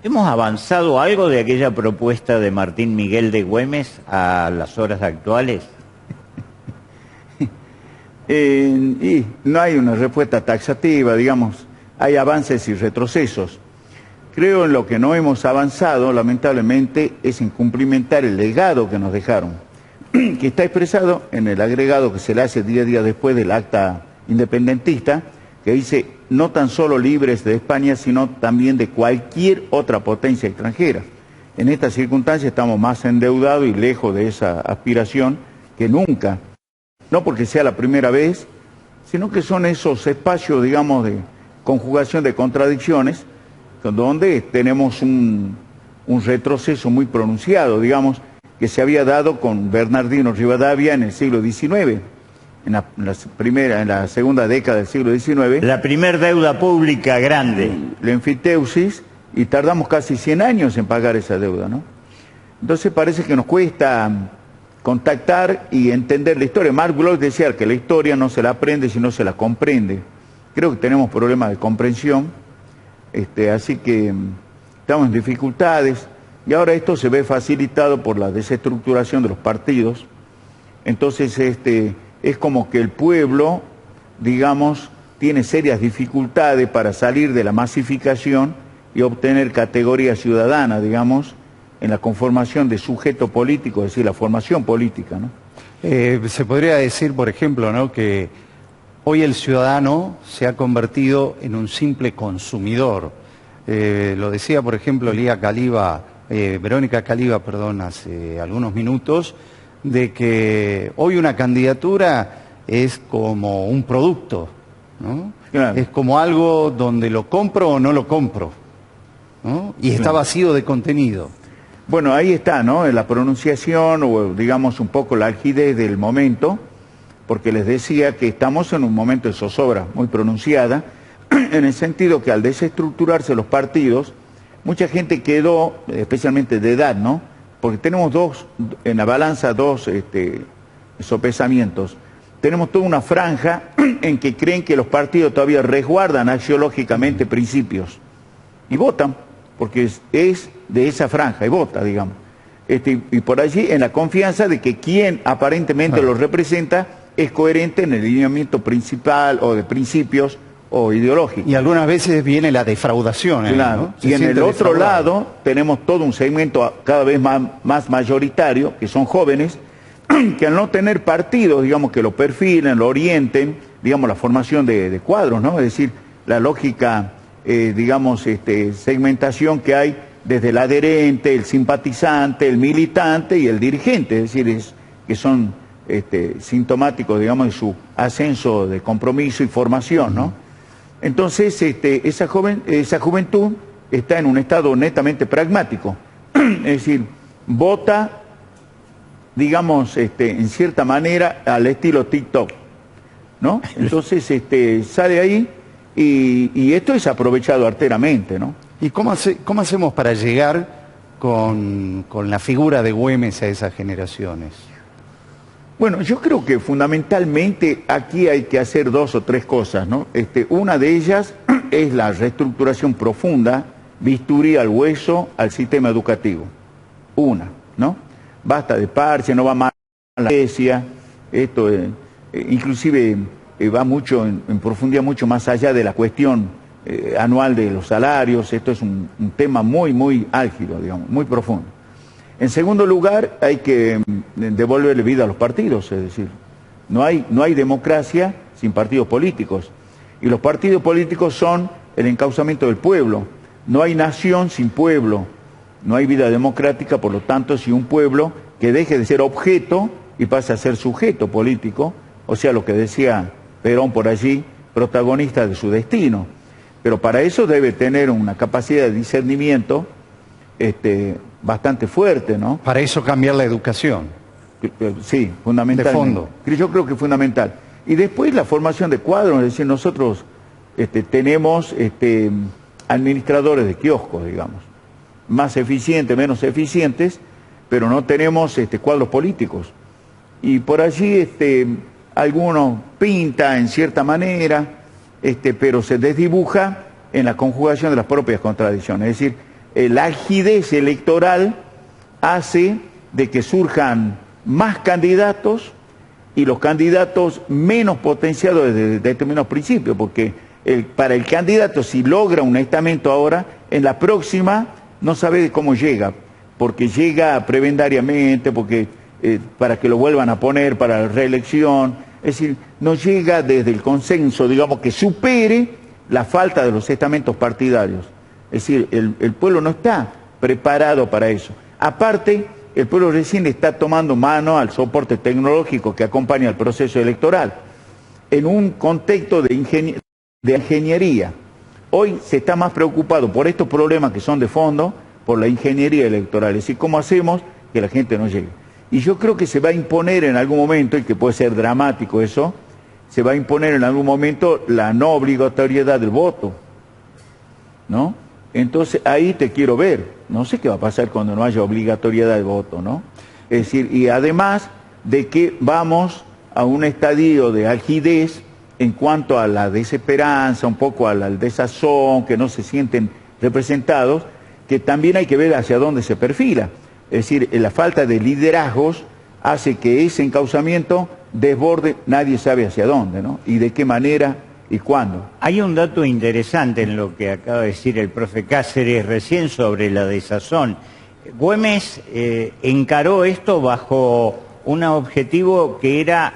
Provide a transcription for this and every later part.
¿Hemos avanzado algo de aquella propuesta de Martín Miguel de Güemes a las horas actuales? Y no hay una respuesta taxativa, digamos, hay avances y retrocesos. Creo en lo que no hemos avanzado, lamentablemente, es en cumplimentar el legado que nos dejaron, que está expresado en el agregado que se le hace día a día después del acta independentista, que dice no tan solo libres de España, sino también de cualquier otra potencia extranjera. En estas circunstancias estamos más endeudados y lejos de esa aspiración que nunca. No porque sea la primera vez, sino que son esos espacios, digamos, de conjugación de contradicciones, donde tenemos un retroceso muy pronunciado, digamos, que se había dado con Bernardino Rivadavia en el siglo XIX, en la segunda década del siglo XIX. La primer deuda pública grande. La enfiteusis, y tardamos casi 100 años en pagar esa deuda, ¿no? Entonces parece que nos cuesta contactar y entender la historia. Mark Bloch decía que la historia no se la aprende, sino se la comprende. Creo que tenemos problemas de comprensión, así que estamos en dificultades, y ahora esto se ve facilitado por la desestructuración de los partidos. Entonces es como que el pueblo, digamos, tiene serias dificultades para salir de la masificación y obtener categoría ciudadana, digamos, en la conformación de sujeto político, es decir, la formación política, ¿no? Se podría decir, por ejemplo, ¿no?, que hoy el ciudadano se ha convertido en un simple consumidor. Lo decía, por ejemplo, Verónica Caliba, hace algunos minutos, de que hoy una candidatura es como un producto, ¿no? Claro. Es como algo donde lo compro o no lo compro, ¿no? Y está vacío de contenido. Bueno, ahí está, ¿no?, en la pronunciación o, digamos, un poco la algidez del momento, porque les decía que estamos en un momento de zozobra muy pronunciada, en el sentido que al desestructurarse los partidos, mucha gente quedó, especialmente de edad, ¿no?, porque tenemos en la balanza dos sopesamientos. Tenemos toda una franja en que creen que los partidos todavía resguardan axiológicamente principios y votan, porque es de esa franja y vota, digamos. Y por allí en la confianza de que quien aparentemente los representa es coherente en el lineamiento principal o de principios o ideológicos. Y algunas veces viene la defraudación. Claro. ¿No? Y en el otro lado tenemos todo un segmento cada vez más mayoritario, que son jóvenes, que al no tener partidos, digamos, que lo perfilen, lo orienten, digamos, la formación de cuadros, ¿no? Es decir, la lógica, digamos, segmentación que hay desde el adherente, el simpatizante, el militante y el dirigente, es decir, que son sintomáticos, digamos, de su ascenso de compromiso y formación, ¿no? Entonces, esa juventud está en un estado netamente pragmático, es decir, vota, digamos, en cierta manera al estilo TikTok, ¿no? Entonces, sale ahí y esto es aprovechado arteramente, ¿no? ¿Y cómo hacemos para llegar con la figura de Güemes a esas generaciones? Bueno, yo creo que fundamentalmente aquí hay que hacer dos o tres cosas, ¿no? Una de ellas es la reestructuración profunda, bisturí al hueso, al sistema educativo. Una, ¿no? Basta de parche, no va más a la iglesia, esto inclusive va mucho en profundidad, mucho más allá de la cuestión anual de los salarios. Esto es un tema muy, muy álgido, digamos, muy profundo. En segundo lugar, hay que devolverle vida a los partidos, es decir, no hay democracia sin partidos políticos, y los partidos políticos son el encauzamiento del pueblo. No hay nación sin pueblo, no hay vida democrática, por lo tanto, sin un pueblo que deje de ser objeto y pase a ser sujeto político, o sea, lo que decía Perón por allí, protagonista de su destino. Pero para eso debe tener una capacidad de discernimiento bastante fuerte, ¿no? Para eso cambiar la educación. Sí, fundamentalmente. De fondo. Yo creo que es fundamental. Y después la formación de cuadros, es decir, nosotros tenemos administradores de kioscos, digamos, más eficientes, menos eficientes, pero no tenemos cuadros políticos. Y por allí alguno pinta en cierta manera, pero se desdibuja en la conjugación de las propias contradicciones. Es decir, la agidez electoral hace de que surjan más candidatos y los candidatos menos potenciados desde determinados principios, porque para el candidato, si logra un estamento ahora, en la próxima no sabe de cómo llega, porque llega prebendariamente, porque para que lo vuelvan a poner para la reelección, es decir, no llega desde el consenso, digamos, que supere la falta de los estamentos partidarios. Es decir, el pueblo no está preparado para eso. Aparte, el pueblo recién está tomando mano al soporte tecnológico que acompaña al proceso electoral, en un contexto de ingeniería. Hoy se está más preocupado por estos problemas que son de fondo, por la ingeniería electoral, es decir, cómo hacemos que la gente no llegue. Y yo creo que se va a imponer en algún momento, y que puede ser dramático eso, se va a imponer en algún momento la no obligatoriedad del voto, ¿no? Entonces ahí te quiero ver, no sé qué va a pasar cuando no haya obligatoriedad del voto, ¿no? Es decir, y además de que vamos a un estadio de agidez en cuanto a la desesperanza, un poco al desazón, que no se sienten representados, que también hay que ver hacia dónde se perfila. Es decir, la falta de liderazgos hace que ese encauzamiento desborde, nadie sabe hacia dónde, ¿no? Y de qué manera y cuándo. Hay un dato interesante en lo que acaba de decir el profe Cáceres recién sobre la desazón. Güemes encaró esto bajo un objetivo que era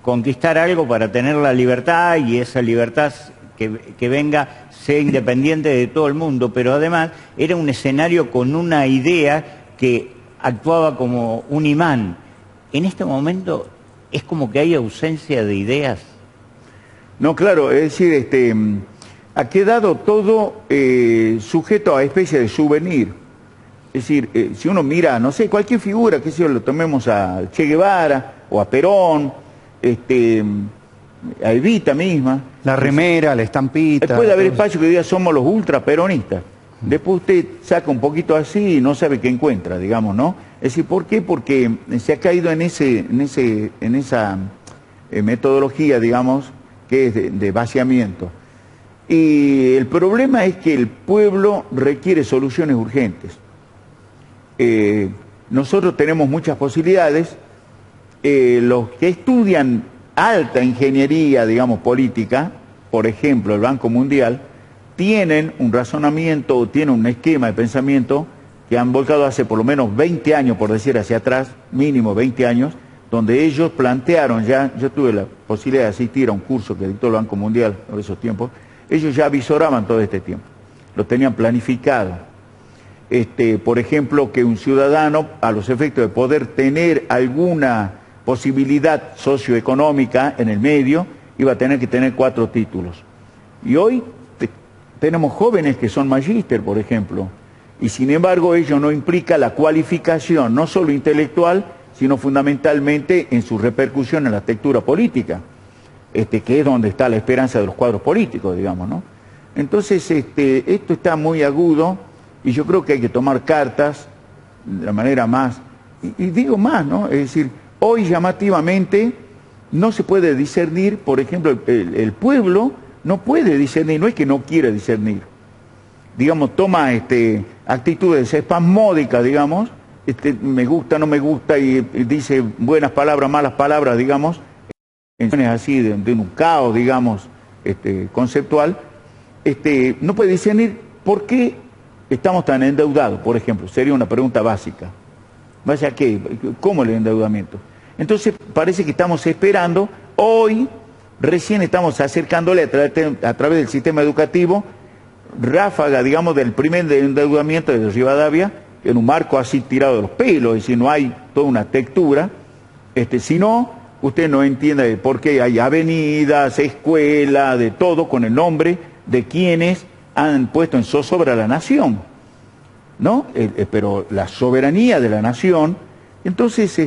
conquistar algo para tener la libertad, y esa libertad que venga sea independiente de todo el mundo, pero además era un escenario con una idea que actuaba como un imán. En este momento es como que hay ausencia de ideas. No, claro, es decir, ha quedado todo sujeto a especie de souvenir. Es decir, si uno mira, no sé, cualquier figura, que si lo tomemos a Che Guevara o a Perón, a Evita misma. La remera, la estampita. Puede haber espacio que diga somos los ultraperonistas. Después usted saca un poquito así y no sabe qué encuentra, digamos, ¿no? Es decir, ¿por qué? Porque se ha caído en esa metodología, digamos, que es de vaciamiento. Y el problema es que el pueblo requiere soluciones urgentes. Nosotros tenemos muchas posibilidades. Los que estudian alta ingeniería, digamos, política, por ejemplo, el Banco Mundial, tienen un razonamiento, tienen un esquema de pensamiento que han volcado hace por lo menos 20 años, por decir hacia atrás, mínimo 20 años, donde ellos plantearon ya, yo tuve la posibilidad de asistir a un curso que dictó el Banco Mundial en esos tiempos, ellos ya avisoraban todo este tiempo, lo tenían planificado. Por ejemplo, que un ciudadano, a los efectos de poder tener alguna posibilidad socioeconómica en el medio, iba a tener que tener 4 títulos. Y hoy tenemos jóvenes que son magíster, por ejemplo, y sin embargo ello no implica la cualificación, no solo intelectual, sino fundamentalmente en su repercusión en la textura política, que es donde está la esperanza de los cuadros políticos, digamos, ¿no? Entonces, esto está muy agudo, y yo creo que hay que tomar cartas de la manera más, y digo más, ¿no? Es decir, hoy llamativamente no se puede discernir, por ejemplo, el pueblo no puede discernir, no es que no quiere discernir. Digamos, toma actitudes espasmódicas, digamos, me gusta, no me gusta, y dice buenas palabras, malas palabras, digamos, en así de un caos, digamos, conceptual. No puede discernir por qué estamos tan endeudados, por ejemplo, sería una pregunta básica. ¿Vaya qué? ¿Cómo el endeudamiento? Entonces parece que estamos esperando, hoy recién estamos acercándole a través del sistema educativo, ráfaga, digamos, del primer endeudamiento de Rivadavia, en un marco así tirado de los pelos, es decir, no hay toda una textura, si no, usted no entiende por qué hay avenidas, escuelas, de todo, con el nombre de quienes han puesto en zozobra a la nación, ¿no? Pero la soberanía de la nación, entonces,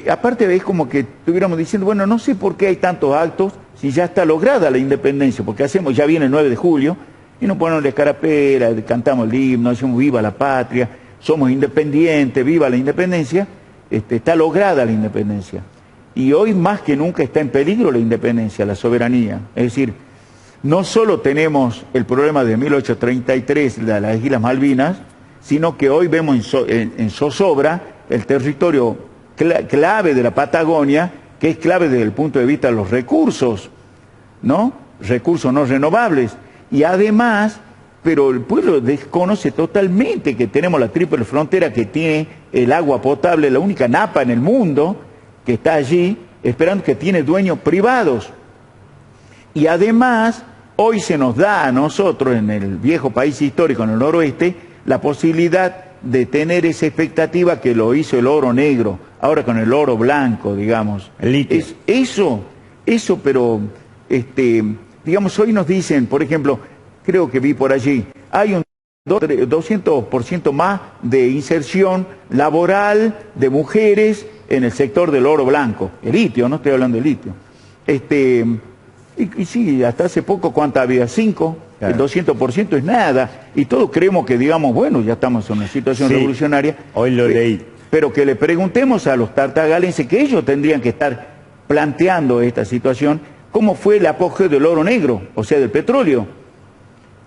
aparte es como que estuviéramos diciendo, bueno, no sé por qué hay tantos actos si ya está lograda la independencia, porque hacemos, ya viene el 9 de julio, y nos ponemos la escarapela, cantamos el himno, decimos viva la patria, somos independientes, viva la independencia, está lograda la independencia. Y hoy más que nunca está en peligro la independencia, la soberanía. Es decir, no solo tenemos el problema de 1833 de las Islas Malvinas, sino que hoy vemos en zozobra el territorio clave de la Patagonia, que es clave desde el punto de vista de los recursos, ¿no? Recursos no renovables. Y además, pero el pueblo desconoce totalmente que tenemos la triple frontera que tiene el agua potable, la única napa en el mundo que está allí, esperando que tiene dueños privados. Y además, hoy se nos da a nosotros, en el viejo país histórico, en el noroeste, la posibilidad de tener esa expectativa que lo hizo el oro negro, ahora con el oro blanco, digamos. El litio. Eso, pero, digamos, hoy nos dicen, por ejemplo, creo que vi por allí, hay un 200% más de inserción laboral de mujeres en el sector del oro blanco, el litio, no estoy hablando de litio. Y sí, hasta hace poco, ¿cuánta había? 5, claro. El 200% es nada, y todos creemos que, digamos, bueno, ya estamos en una situación revolucionaria. Hoy lo leí. Pero que le preguntemos a los tartagalenses, que ellos tendrían que estar planteando esta situación, cómo fue el apogeo del oro negro, o sea, del petróleo.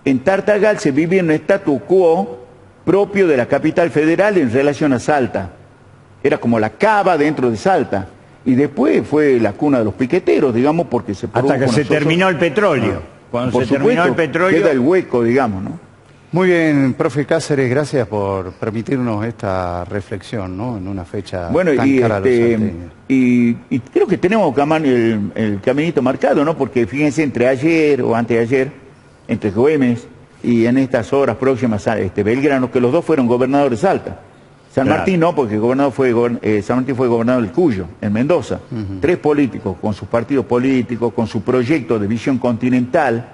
En Tartagal se vivía un statu quo propio de la capital federal en relación a Salta. Era como la cava dentro de Salta. Y después fue la cuna de los piqueteros, digamos, porque se produjo... Hasta que se terminó el petróleo. Cuando se terminó el petróleo... queda el hueco, digamos, ¿no? Muy bien, profe Cáceres, gracias por permitirnos esta reflexión, ¿no? En una fecha tan cara a los salteños. Y creo que tenemos el caminito marcado, ¿no? Porque fíjense, entre ayer o anteayer, entre Güemes y en estas horas próximas Belgrano, que los dos fueron gobernadores de Salta. San Martín no, porque San Martín fue gobernador del Cuyo, en Mendoza. 3 políticos, con sus partidos políticos, con su proyecto de visión continental.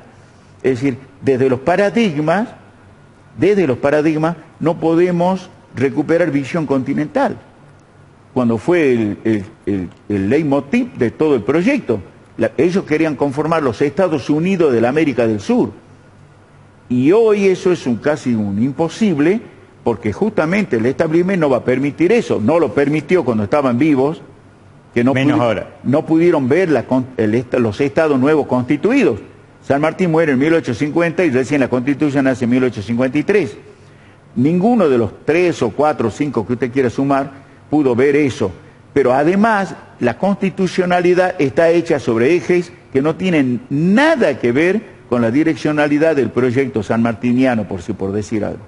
Es decir, desde los paradigmas no podemos recuperar visión continental. Cuando fue el leitmotiv de todo el proyecto. Ellos querían conformar los Estados Unidos de la América del Sur. Y hoy eso es casi un imposible, porque justamente el establishment no va a permitir eso. No lo permitió cuando estaban vivos, que no pudieron ver los estados nuevos constituidos. San Martín muere en 1850 y recién la Constitución nace en 1853. Ninguno de los 3 o 4 o 5 que usted quiera sumar pudo ver eso. Pero además, la constitucionalidad está hecha sobre ejes que no tienen nada que ver con la direccionalidad del proyecto sanmartiniano, por decir algo.